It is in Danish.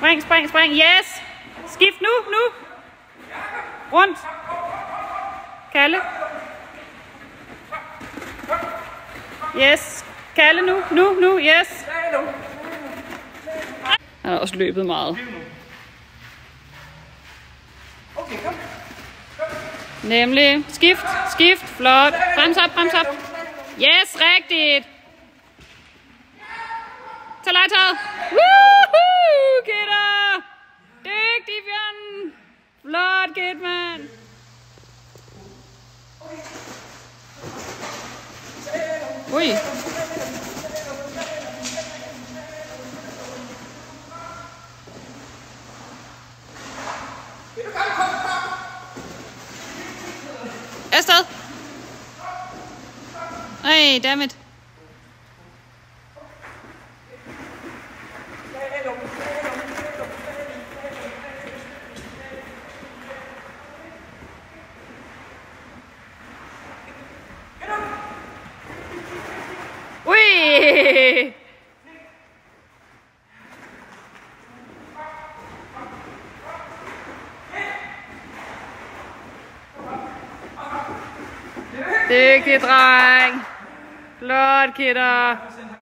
Spring, spring, spring. Yes! Skift nu, nu! Rundt! Kalle. Yes! Kalle nu, nu, nu, yes! Han har også løbet meget. Okay, kom. Nemlig. Skift, skift, flot. Brems op, brems op. Yes, rigtigt! Tag legetøjet. Woohoo, Kidder! Dygtig, Bjørn! Flot, Kid, mand! Ui! Afsted! Ej, dammit! Ui! Dygtig dreng! Flot, Kidder!